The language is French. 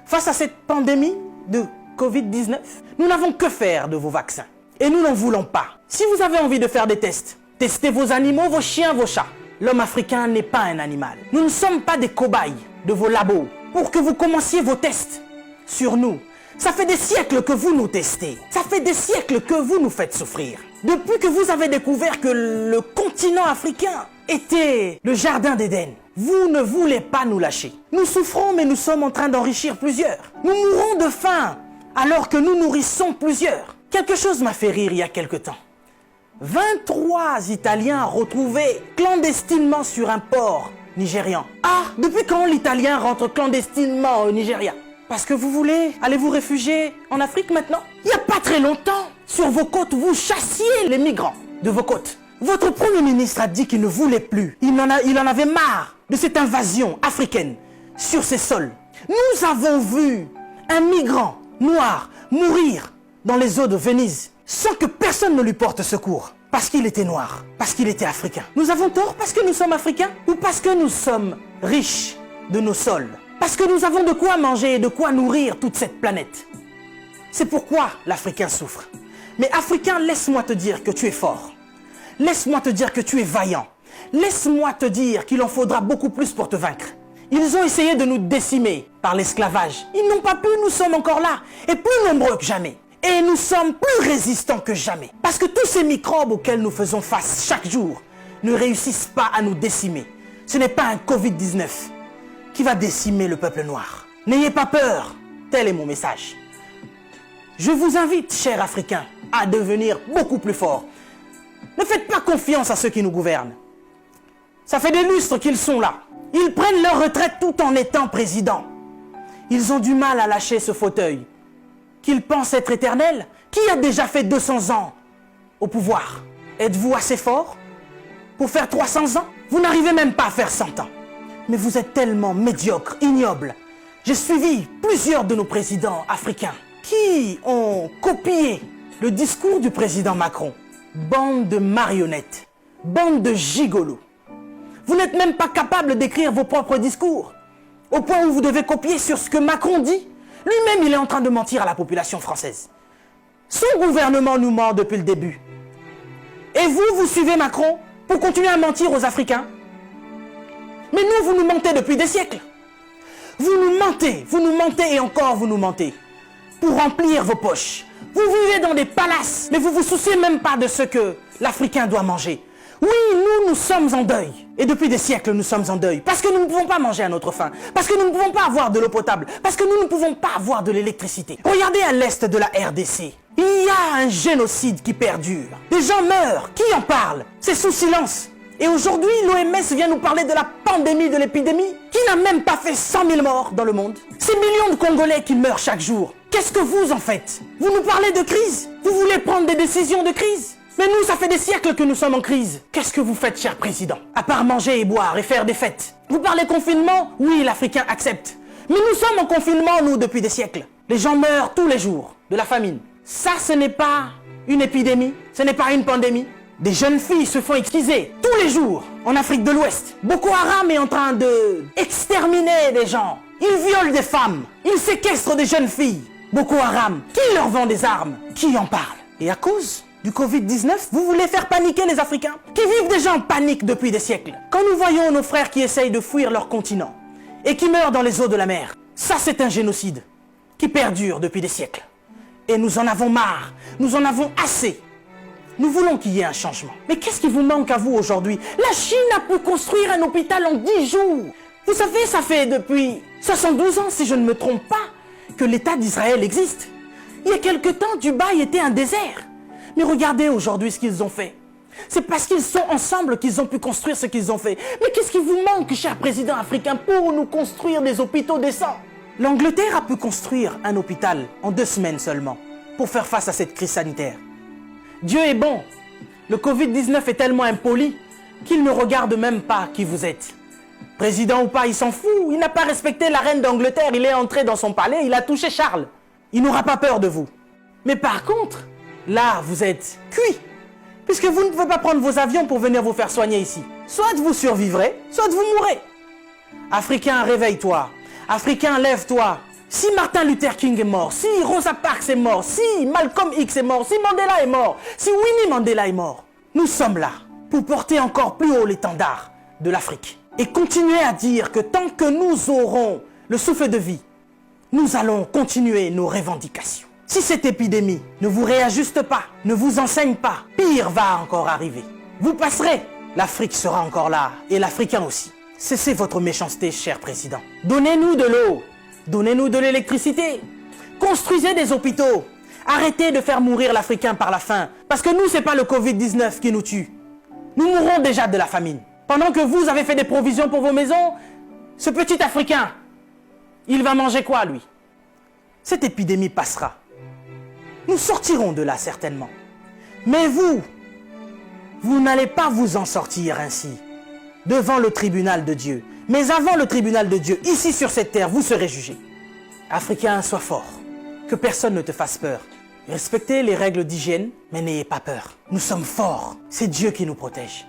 Face à cette pandémie de Covid-19, nous n'avons que faire de vos vaccins. Et nous n'en voulons pas. Si vous avez envie de faire des tests, testez vos animaux, vos chiens, vos chats. L'homme africain n'est pas un animal. Nous ne sommes pas des cobayes de vos labos pour que vous commenciez vos tests sur nous. Ça fait des siècles que vous nous testez. Ça fait des siècles que vous nous faites souffrir. Depuis que vous avez découvert que le continent africain était le jardin d'Éden, vous ne voulez pas nous lâcher. Nous souffrons, mais nous sommes en train d'enrichir plusieurs. Nous mourons de faim alors que nous nourrissons plusieurs. Quelque chose m'a fait rire il y a quelque temps. 23 Italiens retrouvés clandestinement sur un port nigérian. Ah, depuis quand l'Italien rentre clandestinement au Nigeria? Parce que vous voulez aller vous réfugier en Afrique maintenant? Il n'y a pas très longtemps, sur vos côtes, vous chassiez les migrants de vos côtes. Votre Premier ministre a dit qu'il ne voulait plus. Il en avait marre de cette invasion africaine sur ses sols. Nous avons vu un migrant noir mourir dans les eaux de Venise sans que personne ne lui porte secours. Parce qu'il était noir, parce qu'il était africain. Nous avons tort parce que nous sommes africains ou parce que nous sommes riches de nos sols? Parce que nous avons de quoi manger et de quoi nourrir toute cette planète. C'est pourquoi l'Africain souffre. Mais Africain, laisse-moi te dire que tu es fort. Laisse-moi te dire que tu es vaillant. Laisse-moi te dire qu'il en faudra beaucoup plus pour te vaincre. Ils ont essayé de nous décimer par l'esclavage. Ils n'ont pas pu, nous sommes encore là, et plus nombreux que jamais. Et nous sommes plus résistants que jamais. Parce que tous ces microbes auxquels nous faisons face chaque jour ne réussissent pas à nous décimer. Ce n'est pas un Covid-19 qui va décimer le peuple noir. N'ayez pas peur, tel est mon message. Je vous invite, chers Africains, à devenir beaucoup plus forts. Ne faites pas confiance à ceux qui nous gouvernent. Ça fait des lustres qu'ils sont là. Ils prennent leur retraite tout en étant présidents. Ils ont du mal à lâcher ce fauteuil qu'ils pensent être éternel. Qui a déjà fait 200 ans au pouvoir? Êtes-vous assez fort pour faire 300 ans? Vous n'arrivez même pas à faire 100 ans. Mais vous êtes tellement médiocre, ignoble. J'ai suivi plusieurs de nos présidents africains qui ont copié le discours du président Macron. Bande de marionnettes, bande de gigolos. Vous n'êtes même pas capable d'écrire vos propres discours, au point où vous devez copier sur ce que Macron dit. Lui-même, il est en train de mentir à la population française. Son gouvernement nous ment depuis le début. Et vous, vous suivez Macron pour continuer à mentir aux Africains? Mais nous, vous nous mentez depuis des siècles. Vous nous mentez et encore vous nous mentez. Pour remplir vos poches. Vous vivez dans des palaces, mais vous vous souciez même pas de ce que l'Africain doit manger. Oui, nous sommes en deuil. Et depuis des siècles, nous sommes en deuil. Parce que nous ne pouvons pas manger à notre faim. Parce que nous ne pouvons pas avoir de l'eau potable. Parce que nous ne pouvons pas avoir de l'électricité. Regardez à l'est de la RDC. Il y a un génocide qui perdure. Des gens meurent. Qui en parle? C'est sous silence. Et aujourd'hui, l'OMS vient nous parler de la pandémie de l'épidémie qui n'a même pas fait 100 000 morts dans le monde. Ces millions de Congolais qui meurent chaque jour. Qu'est-ce que vous en faites? Vous nous parlez de crise? Vous voulez prendre des décisions de crise? Mais nous, ça fait des siècles que nous sommes en crise. Qu'est-ce que vous faites, cher président? À part manger et boire et faire des fêtes. Vous parlez confinement? Oui, l'Africain accepte. Mais nous sommes en confinement, nous, depuis des siècles. Les gens meurent tous les jours de la famine. Ça, ce n'est pas une épidémie. Ce n'est pas une pandémie. Des jeunes filles se font exciser tous les jours en Afrique de l'Ouest. Boko Haram est en train de exterminer des gens. Ils violent des femmes. Ils séquestrent des jeunes filles. Boko Haram, qui leur vend des armes? Qui en parle? Et à cause du Covid-19, vous voulez faire paniquer les Africains qui vivent déjà en panique depuis des siècles. Quand nous voyons nos frères qui essayent de fuir leur continent et qui meurent dans les eaux de la mer, ça c'est un génocide qui perdure depuis des siècles. Et nous en avons marre, nous en avons assez. Nous voulons qu'il y ait un changement. Mais qu'est-ce qui vous manque à vous aujourd'hui? La Chine a pu construire un hôpital en 10 jours. Vous savez, ça fait depuis 72 ans, si je ne me trompe pas, que l'État d'Israël existe. Il y a quelque temps, Dubaï était un désert. Mais regardez aujourd'hui ce qu'ils ont fait. C'est parce qu'ils sont ensemble qu'ils ont pu construire ce qu'ils ont fait. Mais qu'est-ce qui vous manque, cher président africain, pour nous construire des hôpitaux décents? L'Angleterre a pu construire un hôpital en 2 semaines seulement pour faire face à cette crise sanitaire. Dieu est bon. Le Covid-19 est tellement impoli qu'il ne regarde même pas qui vous êtes. Président ou pas, il s'en fout. Il n'a pas respecté la reine d'Angleterre. Il est entré dans son palais, il a touché Charles. Il n'aura pas peur de vous. Mais par contre, là, vous êtes cuit. Puisque vous ne pouvez pas prendre vos avions pour venir vous faire soigner ici. Soit vous survivrez, soit vous mourrez. Africain, réveille-toi. Africain, lève-toi. Si Martin Luther King est mort, si Rosa Parks est mort, si Malcolm X est mort, si Mandela est mort, si Winnie Mandela est mort, nous sommes là pour porter encore plus haut l'étendard de l'Afrique et continuer à dire que tant que nous aurons le souffle de vie, nous allons continuer nos revendications. Si cette épidémie ne vous réajuste pas, ne vous enseigne pas, pire va encore arriver. Vous passerez, l'Afrique sera encore là et l'Africain aussi. Cessez votre méchanceté, cher président. Donnez-nous de l'eau, donnez-nous de l'électricité, construisez des hôpitaux. Arrêtez de faire mourir l'Africain par la faim, parce que nous, c'est pas le Covid-19 qui nous tue. Nous mourrons déjà de la famine. Pendant que vous avez fait des provisions pour vos maisons, ce petit Africain, il va manger quoi, lui? Cette épidémie passera. Nous sortirons de là, certainement. Mais vous n'allez pas vous en sortir ainsi, devant le tribunal de Dieu. Mais avant le tribunal de Dieu, ici sur cette terre, vous serez jugés. Africains, sois forts. Que personne ne te fasse peur. Respectez les règles d'hygiène, mais n'ayez pas peur. Nous sommes forts. C'est Dieu qui nous protège.